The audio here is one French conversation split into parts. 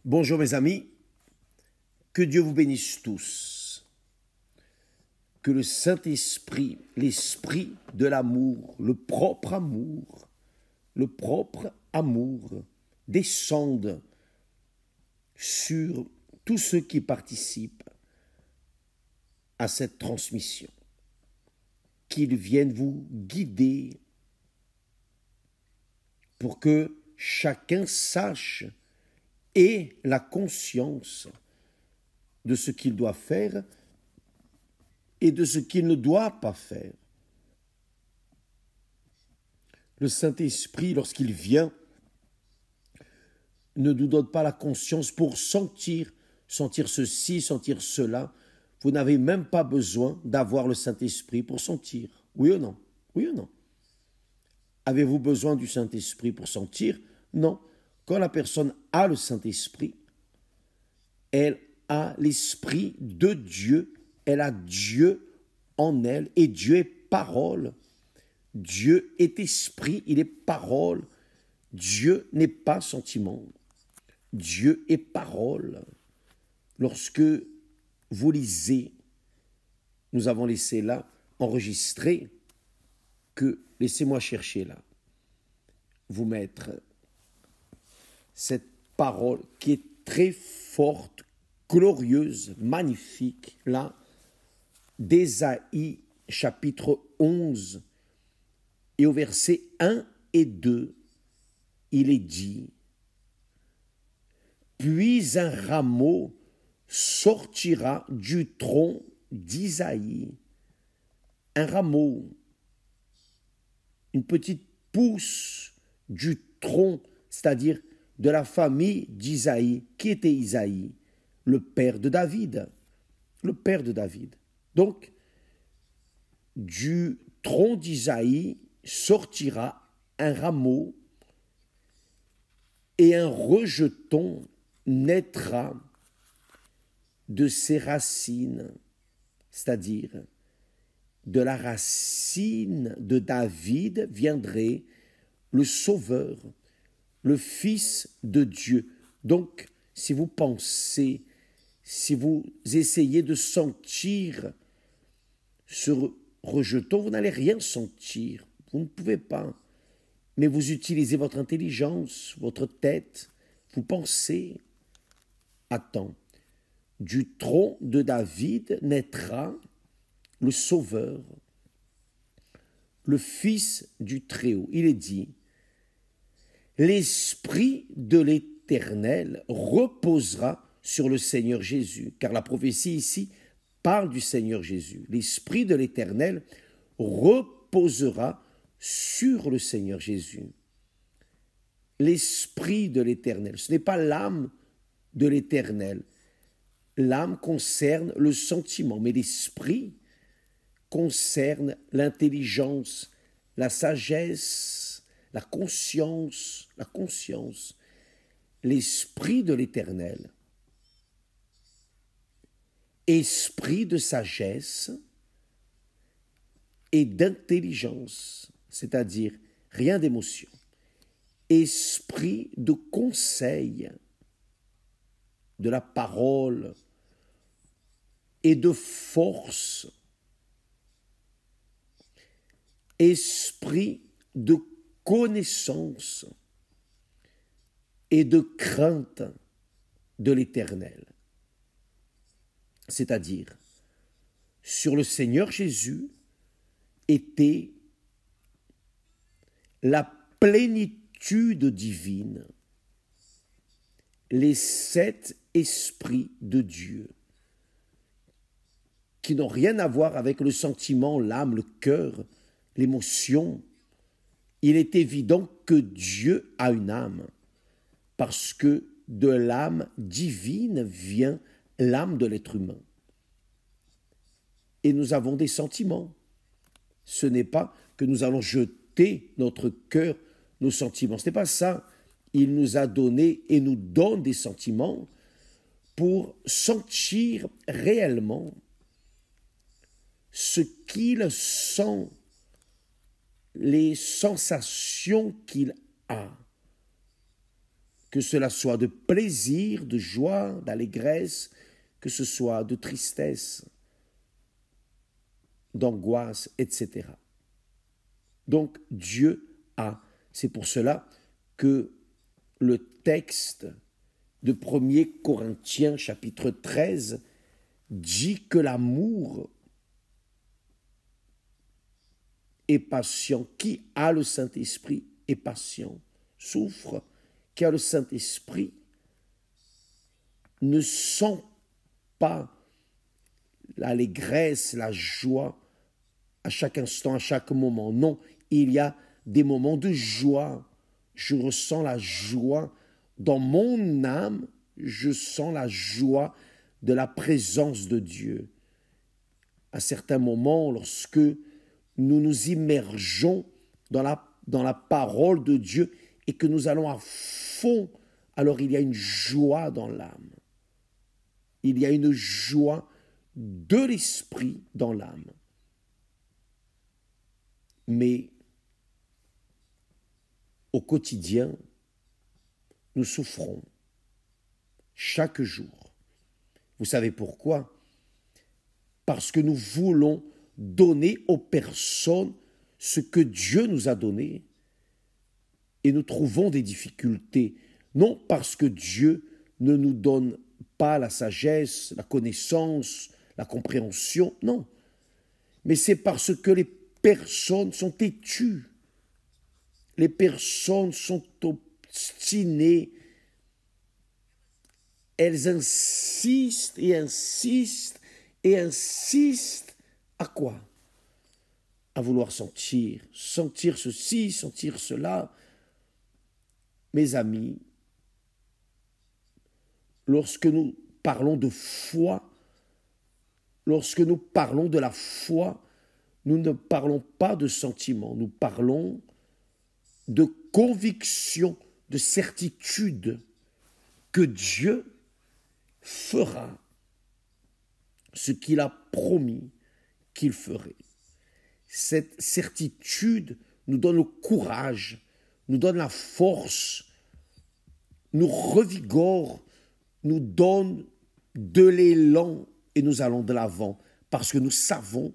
Bonjour mes amis, que Dieu vous bénisse tous, que le Saint-Esprit, l'Esprit de l'amour, le propre amour descende sur tous ceux qui participent à cette transmission, qu'ils viennent vous guider pour que chacun sache et la conscience de ce qu'il doit faire et de ce qu'il ne doit pas faire. Le Saint-Esprit, lorsqu'il vient, ne nous donne pas la conscience pour sentir ceci, sentir cela. Vous n'avez même pas besoin d'avoir le Saint-Esprit pour sentir. Oui ou non? Oui ou non? Avez-vous besoin du Saint-Esprit pour sentir? Non. Quand la personne a le Saint-Esprit, elle a l'Esprit de Dieu, elle a Dieu en elle, et Dieu est parole. Dieu est esprit, il est parole. Dieu n'est pas sentiment. Dieu est parole. Lorsque vous lisez, nous avons laissé là, enregistrer, que, laissez-moi chercher là, vous mettre cette parole qui est très forte, glorieuse, magnifique, là, d'Ésaïe, chapitre 11, et au verset 1 et 2, il est dit, « Puis un rameau sortira du tronc d'Isaïe. » Un rameau, une petite pousse du tronc, c'est-à-dire de la famille d'Isaïe. Qui était Isaïe? Le père de David. Le père de David. Donc, du tronc d'Isaïe sortira un rameau et un rejeton naîtra de ses racines, c'est-à-dire de la racine de David viendrait le Sauveur, le Fils de Dieu. Donc, si vous pensez, si vous essayez de sentir ce rejeton, vous n'allez rien sentir. Vous ne pouvez pas. Mais vous utilisez votre intelligence, votre tête, vous pensez. Attends, du tronc de David naîtra le Sauveur, le Fils du Très-Haut. Il est dit, l'Esprit de l'Éternel reposera sur le Seigneur Jésus, car la prophétie ici parle du Seigneur Jésus. L'Esprit de l'Éternel reposera sur le Seigneur Jésus. L'Esprit de l'Éternel, ce n'est pas l'âme de l'Éternel. L'âme concerne le sentiment, mais l'Esprit concerne l'intelligence, la sagesse, la conscience. L'Esprit de l'Éternel, esprit de sagesse et d'intelligence, c'est-à-dire rien d'émotion, esprit de conseil, de la parole et de force, esprit de connaissance et de crainte de l'Éternel. C'est-à-dire, sur le Seigneur Jésus était la plénitude divine, les 7 esprits de Dieu, qui n'ont rien à voir avec le sentiment, l'âme, le cœur, l'émotion. Il est évident que Dieu a une âme, parce que de l'âme divine vient l'âme de l'être humain. Et nous avons des sentiments. Ce n'est pas que nous allons jeter notre cœur, nos sentiments. Ce n'est pas ça. Il nous a donné et nous donne des sentiments pour sentir réellement ce qu'il sent, les sensations qu'il a. que cela soit de plaisir, de joie, d'allégresse, que ce soit de tristesse, d'angoisse, etc. Donc Dieu a. C'est pour cela que le texte de 1 Corinthiens chapitre 13 dit que l'amour est patient. Qui a le Saint-Esprit est patient, souffre. Qui a le Saint-Esprit ne sent pas l'allégresse, la joie à chaque instant, à chaque moment. Non, il y a des moments de joie. Je ressens la joie dans mon âme, je sens la joie de la présence de Dieu. À certains moments, lorsque nous nous immergeons dans la parole de Dieu et que nous allons à fond, alors il y a une joie dans l'âme. Il y a une joie de l'esprit dans l'âme. Mais au quotidien, nous souffrons chaque jour. Vous savez pourquoi? Parce que nous voulons donner aux personnes ce que Dieu nous a donné et nous trouvons des difficultés. Non parce que Dieu ne nous donne pas la sagesse, la connaissance, la compréhension, non. Mais c'est parce que les personnes sont têtues. Les personnes sont obstinées. Elles insistent et insistent et insistent. À quoi? À vouloir sentir ceci, sentir cela. Mes amis, lorsque nous parlons de foi, lorsque nous parlons de la foi, nous ne parlons pas de sentiments, nous parlons de conviction, de certitude que Dieu fera ce qu'il a promis qu'il ferait. Cette certitude nous donne le courage, nous donne la force, nous revigore, nous donne de l'élan et nous allons de l'avant parce que nous savons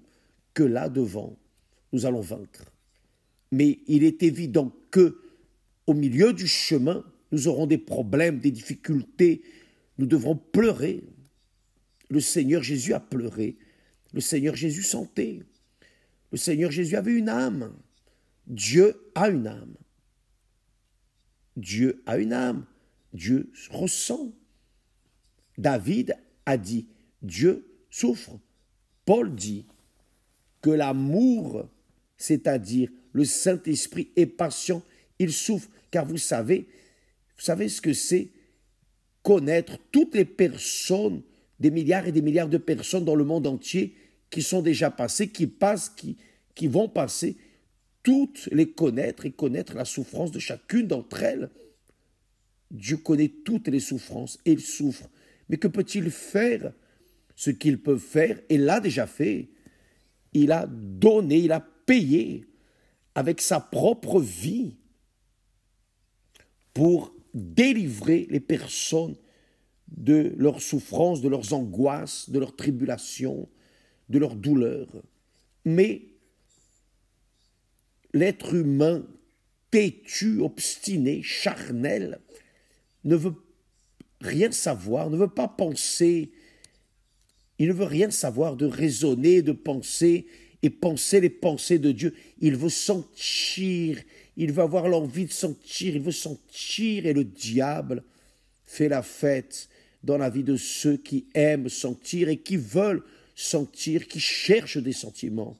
que là devant, nous allons vaincre. Mais il est évident que au milieu du chemin, nous aurons des problèmes, des difficultés, nous devrons pleurer. Le Seigneur Jésus a pleuré, le Seigneur Jésus sentait, le Seigneur Jésus avait une âme. Dieu a une âme. Dieu a une âme. Dieu ressent. David a dit, Dieu souffre. Paul dit que l'amour, c'est-à-dire le Saint-Esprit est patient, il souffre, car vous savez ce que c'est connaître toutes les personnes, des milliards et des milliards de personnes dans le monde entier qui sont déjà passées, qui passent, qui vont passer, toutes les connaître et connaître la souffrance de chacune d'entre elles. Dieu connaît toutes les souffrances et il souffre. Mais que peut-il faire? Ce qu'il peut faire, il l'a déjà fait. Il a donné, il a payé avec sa propre vie pour délivrer les personnes de leurs souffrances, de leurs angoisses, de leurs tribulations, de leurs douleurs. Mais l'être humain têtu, obstiné, charnel, ne veut rien savoir, ne veut pas penser. Il ne veut rien savoir de raisonner, de penser et penser les pensées de Dieu. Il veut sentir, il veut avoir l'envie de sentir, il veut sentir et le diable fait la fête dans la vie de ceux qui aiment sentir et qui veulent sentir, qui cherchent des sentiments.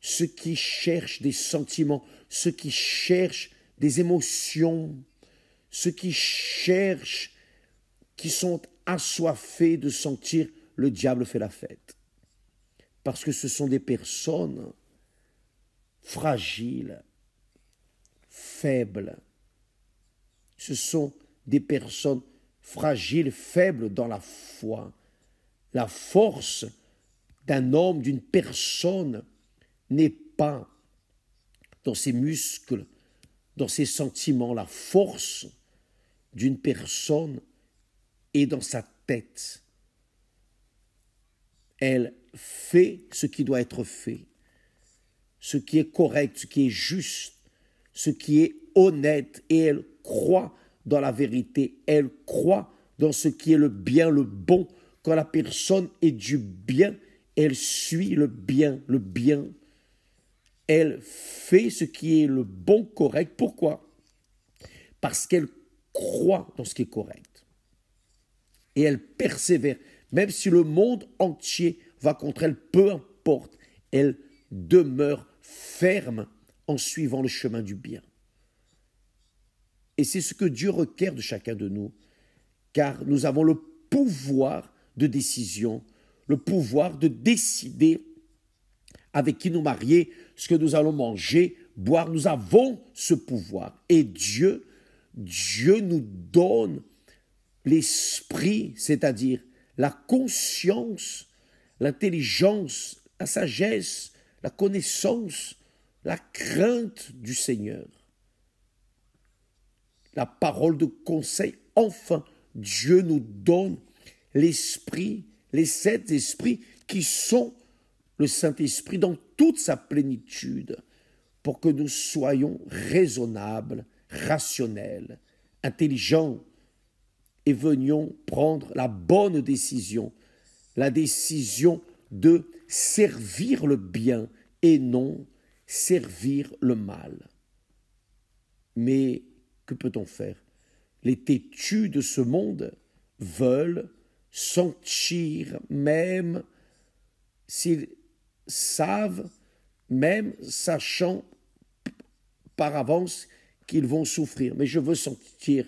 Ceux qui cherchent des sentiments, ceux qui cherchent des émotions, ceux qui cherchent, qui sont assoiffés de sentir, le diable fait la fête. Parce que ce sont des personnes fragiles, faibles. Ce sont des personnes fragiles, faibles dans la foi. La force d'un homme, d'une personne, n'est pas dans ses muscles, dans ses sentiments. La force d'une personne est dans sa tête. Elle fait ce qui doit être fait, ce qui est correct, ce qui est juste, ce qui est honnête, et elle croit dans la vérité, elle croit dans ce qui est le bien, le bon. Quand la personne est du bien, elle suit le bien, le bien. Elle fait ce qui est le bon, correct. Pourquoi? Parce qu'elle croit dans ce qui est correct. Et elle persévère. Même si le monde entier va contre elle, peu importe, elle demeure ferme en suivant le chemin du bien. Et c'est ce que Dieu requiert de chacun de nous, car nous avons le pouvoir de décision, le pouvoir de décider avec qui nous marier, ce que nous allons manger, boire. Nous avons ce pouvoir. Et Dieu nous donne l'esprit, c'est-à-dire la conscience, l'intelligence, la sagesse, la connaissance, la crainte du Seigneur. La parole de conseil. Enfin, Dieu nous donne l'esprit, les 7 esprits qui sont le Saint-Esprit dans toute sa plénitude, pour que nous soyons raisonnables, rationnels, intelligents, et venions prendre la bonne décision, la décision de servir le bien et non servir le mal. Mais que peut-on faire? Les têtus de ce monde veulent sentir, même s'ils savent, même sachant par avance qu'ils vont souffrir. Mais je veux sentir.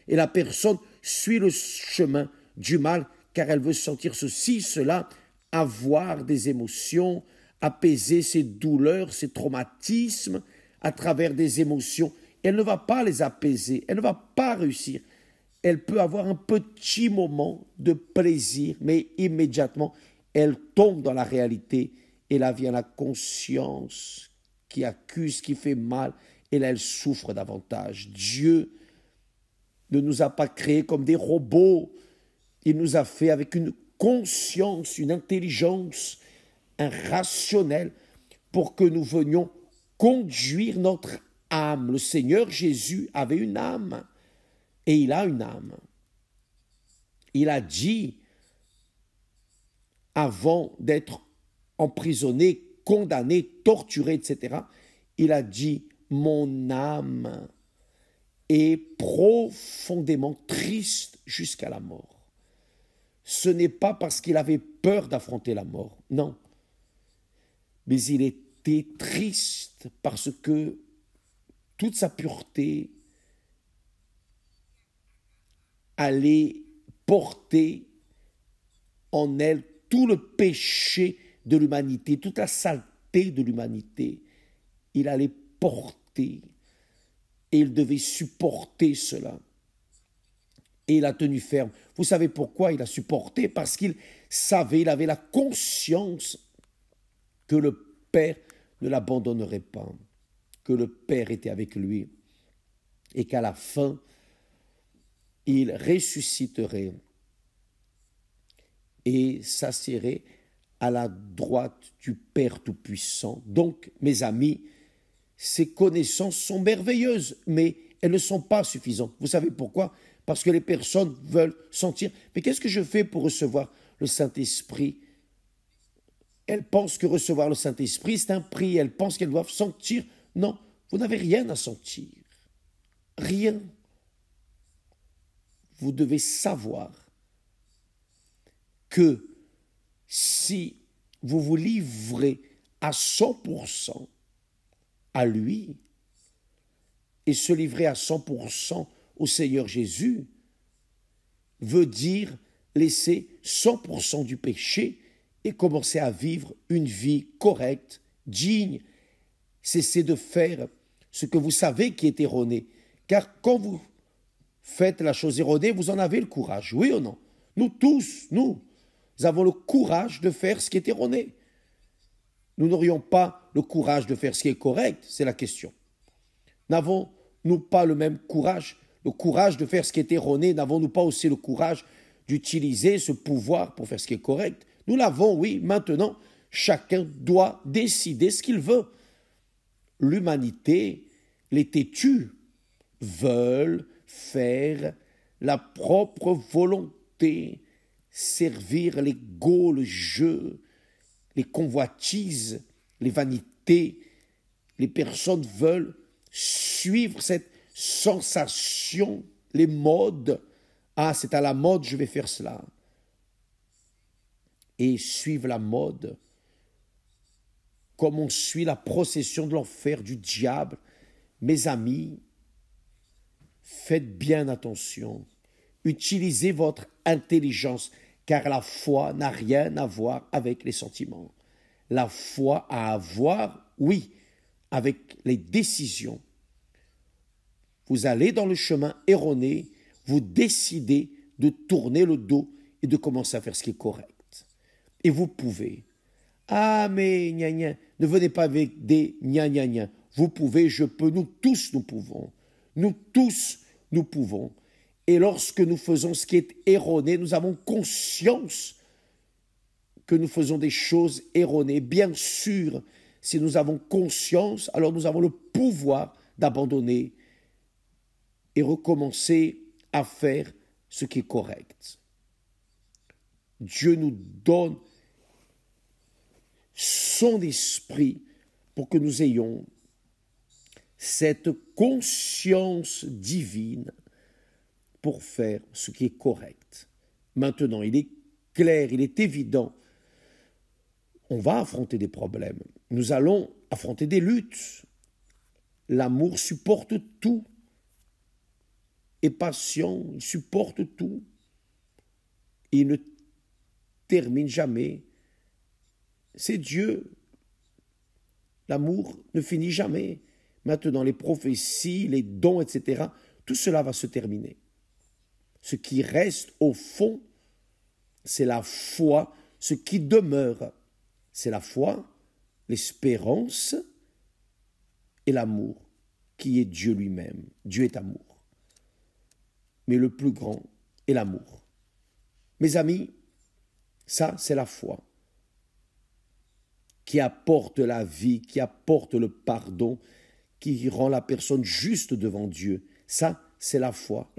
Et la personne suit le chemin du mal, car elle veut sentir ceci, cela, avoir des émotions, apaiser ses douleurs, ses traumatismes à travers des émotions. Elle ne va pas les apaiser, elle ne va pas réussir. Elle peut avoir un petit moment de plaisir, mais immédiatement, elle tombe dans la réalité, et là vient la conscience qui accuse, qui fait mal, et là elle souffre davantage. Dieu ne nous a pas créés comme des robots, il nous a fait avec une conscience, une intelligence, un rationnel, pour que nous venions conduire notre âme. Le Seigneur Jésus avait une âme, et il a une âme. Il a dit, avant d'être emprisonné, condamné, torturé, etc., il a dit, mon âme est profondément triste jusqu'à la mort. Ce n'est pas parce qu'il avait peur d'affronter la mort, non. Mais il était triste parce que toute sa pureté allait porter en elle tout le péché de l'humanité, toute la saleté de l'humanité. Il allait porter et il devait supporter cela. Et il a tenu ferme. Vous savez pourquoi il a supporté? Parce qu'il savait, il avait la conscience que le Père ne l'abandonnerait pas, que le Père était avec lui et qu'à la fin, il ressusciterait et s'assiérait à la droite du Père Tout-Puissant. Donc, mes amis, ces connaissances sont merveilleuses, mais elles ne sont pas suffisantes. Vous savez pourquoi? Parce que les personnes veulent sentir. Mais qu'est-ce que je fais pour recevoir le Saint-Esprit? Elles pensent que recevoir le Saint-Esprit, c'est un prix. Elles pensent qu'elles doivent sentir. Non, vous n'avez rien à sentir. Rien. Vous devez savoir que si vous vous livrez à 100% à lui et se livrer à 100% au Seigneur Jésus veut dire laisser 100% du péché et commencer à vivre une vie correcte, digne, cesser de faire ce que vous savez qui est erroné. Car quand vous faites la chose erronée, vous en avez le courage, oui ou non? Nous tous, nous avons le courage de faire ce qui est erroné. Nous n'aurions pas le courage de faire ce qui est correct, c'est la question. N'avons-nous pas le même courage, le courage de faire ce qui est erroné, n'avons-nous pas aussi le courage d'utiliser ce pouvoir pour faire ce qui est correct? Nous l'avons, oui. Maintenant, chacun doit décider ce qu'il veut. L'humanité, les têtus, veulent faire la propre volonté, servir l'ego, le jeu, les convoitises, les vanités. Les personnes veulent suivre cette sensation, les modes. Ah, c'est à la mode, je vais faire cela. Et suivre la mode, comme on suit la procession de l'enfer du diable. Mes amis, faites bien attention. Utilisez votre intelligence, car la foi n'a rien à voir avec les sentiments. La foi a à voir, oui, avec les décisions. Vous allez dans le chemin erroné, vous décidez de tourner le dos et de commencer à faire ce qui est correct. Et vous pouvez. Ah, mais gna gna, ne venez pas avec des gna gna gna. Vous pouvez, je peux, nous tous nous pouvons. Nous tous nous pouvons. Et lorsque nous faisons ce qui est erroné, nous avons conscience que nous faisons des choses erronées. Bien sûr, si nous avons conscience, alors nous avons le pouvoir d'abandonner et recommencer à faire ce qui est correct. Dieu nous donne son esprit pour que nous ayons cette conscience divine pour faire ce qui est correct. Maintenant, il est clair, il est évident, on va affronter des problèmes. Nous allons affronter des luttes. L'amour supporte tout. Est patient, il supporte tout. Il ne termine jamais. C'est Dieu. L'amour ne finit jamais. Maintenant, les prophéties, les dons, etc., tout cela va se terminer. Ce qui reste au fond, c'est la foi, ce qui demeure. C'est la foi, l'espérance et l'amour, qui est Dieu lui-même. Dieu est amour. Mais le plus grand est l'amour. Mes amis, ça, c'est la foi qui apporte la vie, qui apporte le pardon, qui rend la personne juste devant Dieu. Ça, c'est la foi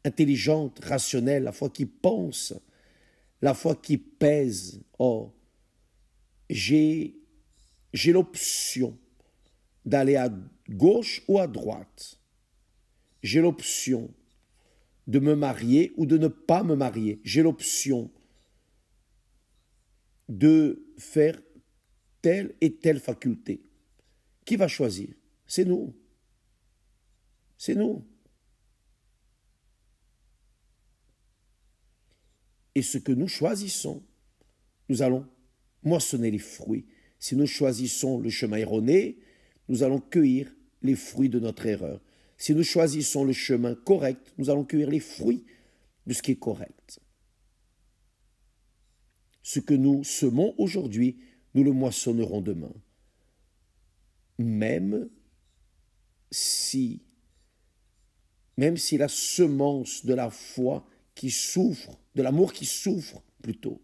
intelligente, rationnelle, la foi qui pense, la foi qui pèse. Oh, j'ai l'option d'aller à gauche ou à droite. J'ai l'option de me marier ou de ne pas me marier. J'ai l'option de faire telle et telle faculté. Qui va choisir? C'est nous. C'est nous. Et ce que nous choisissons, nous allons moissonner les fruits. Si nous choisissons le chemin erroné, nous allons cueillir les fruits de notre erreur. Si nous choisissons le chemin correct, nous allons cueillir les fruits de ce qui est correct. Ce que nous semons aujourd'hui, nous le moissonnerons demain. Même si la semence de la foi qui souffre, de l'amour qui souffre plutôt,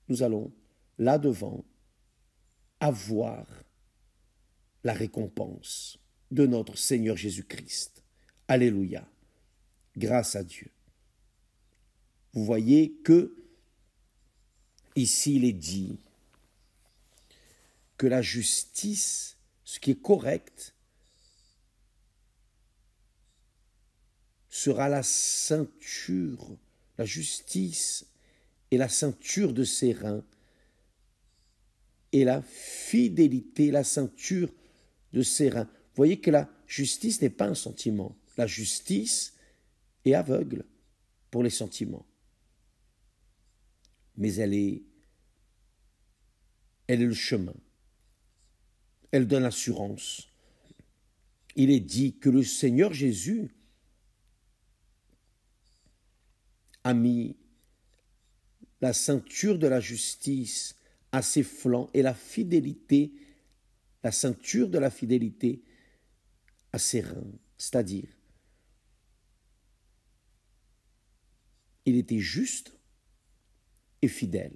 nous allons là-devant avoir la récompense de notre Seigneur Jésus-Christ. Alléluia. Grâce à Dieu. Vous voyez que ici il est dit que la justice, ce qui est correct, sera la ceinture, la justice et la ceinture de ses reins, et la fidélité, la ceinture de ses reins. Vous voyez que la justice n'est pas un sentiment. La justice est aveugle pour les sentiments. Mais elle est le chemin. Elle donne l'assurance. Il est dit que le Seigneur Jésus a mis la ceinture de la justice à ses flancs et la fidélité, la ceinture de la fidélité à ses reins. C'est-à-dire, il était juste et fidèle,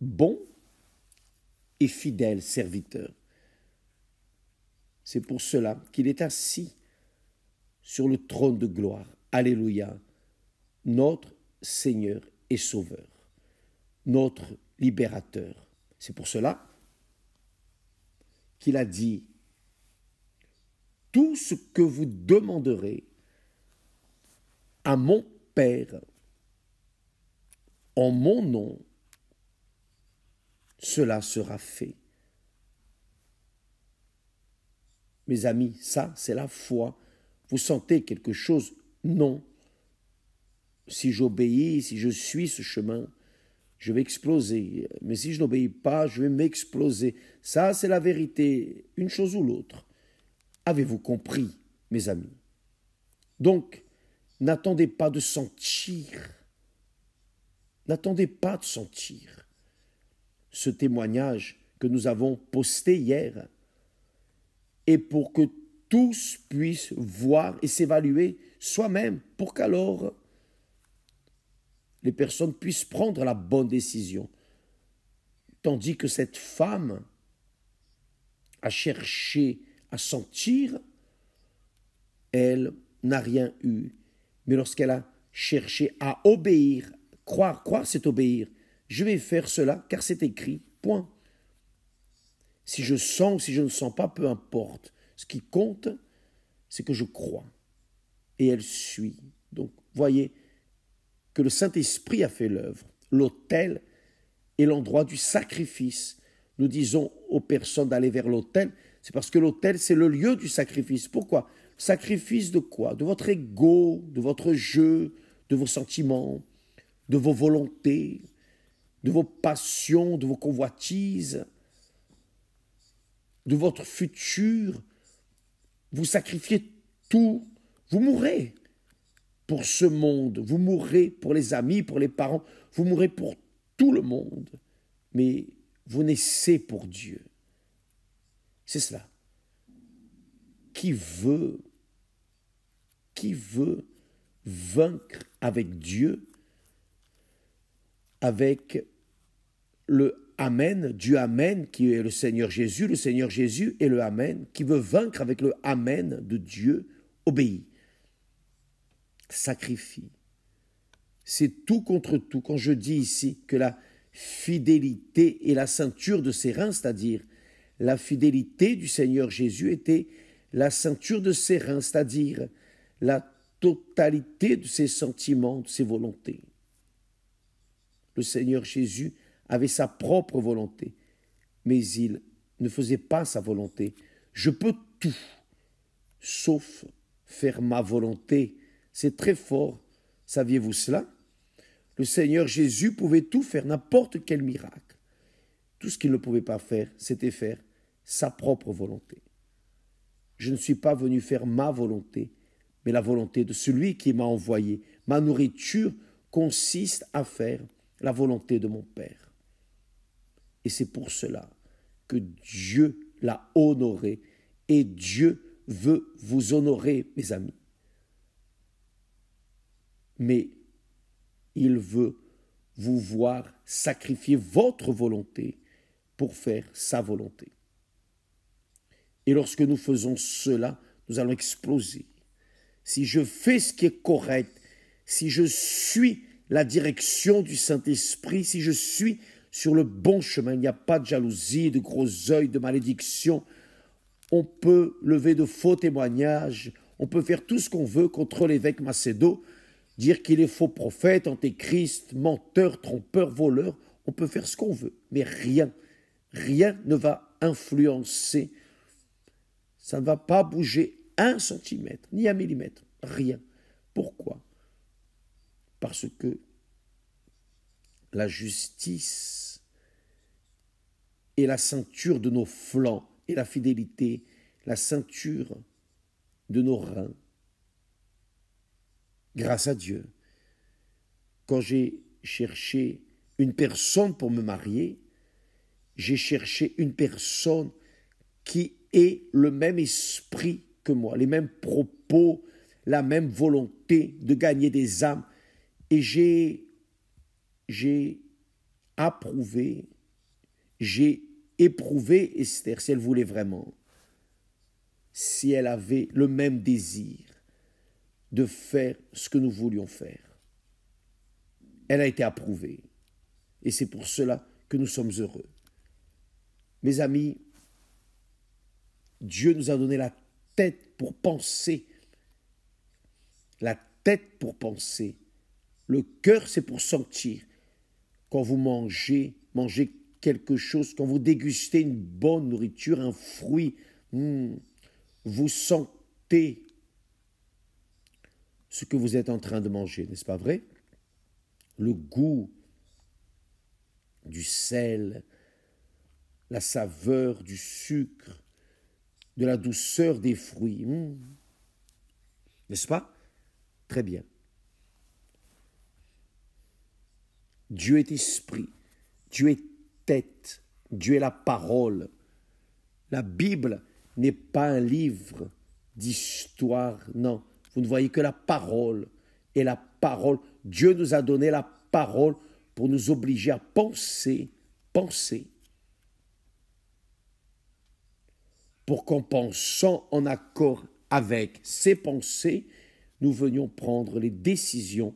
bon et fidèle serviteur. C'est pour cela qu'il est assis sur le trône de gloire. Alléluia, notre Seigneur et Sauveur, notre libérateur. C'est pour cela qu'il a dit, tout ce que vous demanderez à mon Père en mon nom, cela sera fait. Mes amis, ça, c'est la foi. Vous sentez quelque chose? Non. Si j'obéis, si je suis ce chemin, je vais exploser. Mais si je n'obéis pas, je vais m'exploser. Ça, c'est la vérité, une chose ou l'autre. Avez-vous compris, mes amis? Donc, n'attendez pas de sentir. N'attendez pas de sentir. Ce témoignage que nous avons posté hier est pour que tous puissent voir et s'évaluer soi-même, pour qu'alors les personnes puissent prendre la bonne décision. Tandis que cette femme a cherché à sentir, elle n'a rien eu. Mais lorsqu'elle a cherché à obéir, croire c'est obéir. Je vais faire cela car c'est écrit, point. Si je sens ou si je ne sens pas, peu importe. Ce qui compte, c'est que je crois. Et elle suit. Donc, voyez que le Saint-Esprit a fait l'œuvre. L'autel est l'endroit du sacrifice. Nous disons aux personnes d'aller vers l'autel, c'est parce que l'autel, c'est le lieu du sacrifice. Pourquoi? Sacrifice de quoi? De votre ego, de votre jeu, de vos sentiments, de vos volontés, de vos passions, de vos convoitises, de votre futur. Vous sacrifiez tout. Vous mourrez pour ce monde. Vous mourrez pour les amis, pour les parents. Vous mourrez pour tout le monde. Mais vous naissez pour Dieu. C'est cela. Qui veut vaincre avec Dieu, avec le Amen, Dieu Amen, qui est le Seigneur Jésus est le Amen, qui veut vaincre avec le Amen de Dieu, obéit, sacrifie. C'est tout contre tout. Quand je dis ici que la fidélité est la ceinture de ses reins, c'est-à-dire la fidélité du Seigneur Jésus était la ceinture de ses reins, c'est-à-dire la totalité de ses sentiments, de ses volontés. Le Seigneur Jésus avait sa propre volonté, mais il ne faisait pas sa volonté. Je peux tout, sauf faire ma volonté. C'est très fort. Saviez-vous cela? Le Seigneur Jésus pouvait tout faire, n'importe quel miracle. Tout ce qu'il ne pouvait pas faire, c'était faire sa propre volonté. Je ne suis pas venu faire ma volonté, mais la volonté de celui qui m'a envoyé. Ma nourriture consiste à faire la volonté de mon Père. Et c'est pour cela que Dieu l'a honoré et Dieu veut vous honorer, mes amis. Mais il veut vous voir sacrifier votre volonté pour faire sa volonté. Et lorsque nous faisons cela, nous allons exploser. Si je fais ce qui est correct, si je suis la direction du Saint-Esprit, si je suis sur le bon chemin, il n'y a pas de jalousie, de gros yeux, de malédiction. On peut lever de faux témoignages, on peut faire tout ce qu'on veut contre l'évêque Macedo, dire qu'il est faux prophète, antéchrist, menteur, trompeur, voleur. On peut faire ce qu'on veut, mais rien ne va influencer. Ça ne va pas bouger 1 centimètre, ni 1 millimètre, rien. Pourquoi? Parce que la justice est la ceinture de nos flancs et la fidélité, la ceinture de nos reins. Grâce à Dieu, quand j'ai cherché une personne pour me marier, j'ai cherché une personne qui ait le même esprit que moi, les mêmes propos, la même volonté de gagner des âmes. Et j'ai approuvé, j'ai éprouvé Esther, si elle voulait vraiment, si elle avait le même désir de faire ce que nous voulions faire. Elle a été approuvée. Et c'est pour cela que nous sommes heureux. Mes amis, Dieu nous a donné la tête pour penser. La tête pour penser. Le cœur, c'est pour sentir. Quand vous mangez quelque chose, quand vous dégustez une bonne nourriture, un fruit, vous sentez ce que vous êtes en train de manger, n'est-ce pas vrai? Le goût du sel, la saveur du sucre, de la douceur des fruits. N'est-ce pas? Très bien. Dieu est esprit, Dieu est tête, Dieu est la parole. La Bible n'est pas un livre d'histoire, non. Vous ne voyez que la parole. Et la parole, Dieu nous a donné la parole pour nous obliger à penser. Pour qu'en pensant en accord avec ces pensées, nous venions prendre les décisions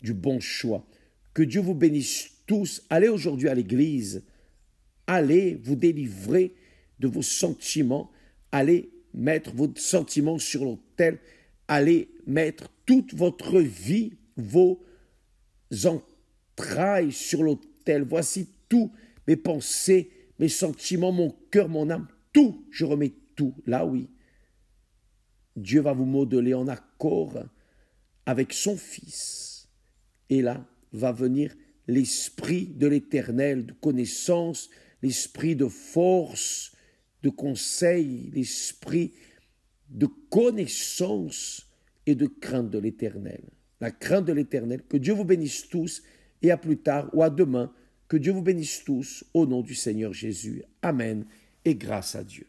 du bon choix. Que Dieu vous bénisse tous. Allez aujourd'hui à l'église. Allez vous délivrer de vos sentiments. Allez mettre vos sentiments sur l'autel. Allez mettre toute votre vie, vos entrailles sur l'autel. Voici tous mes pensées, mes sentiments, mon cœur, mon âme. Tout, je remets tout. Là, oui. Dieu va vous modeler en accord avec son Fils. Et là, va venir l'esprit de l'Éternel, de connaissance, l'esprit de force, de conseil, l'esprit de connaissance et de crainte de l'Éternel. La crainte de l'Éternel. Que Dieu vous bénisse tous et à plus tard ou à demain. Que Dieu vous bénisse tous au nom du Seigneur Jésus. Amen et grâce à Dieu.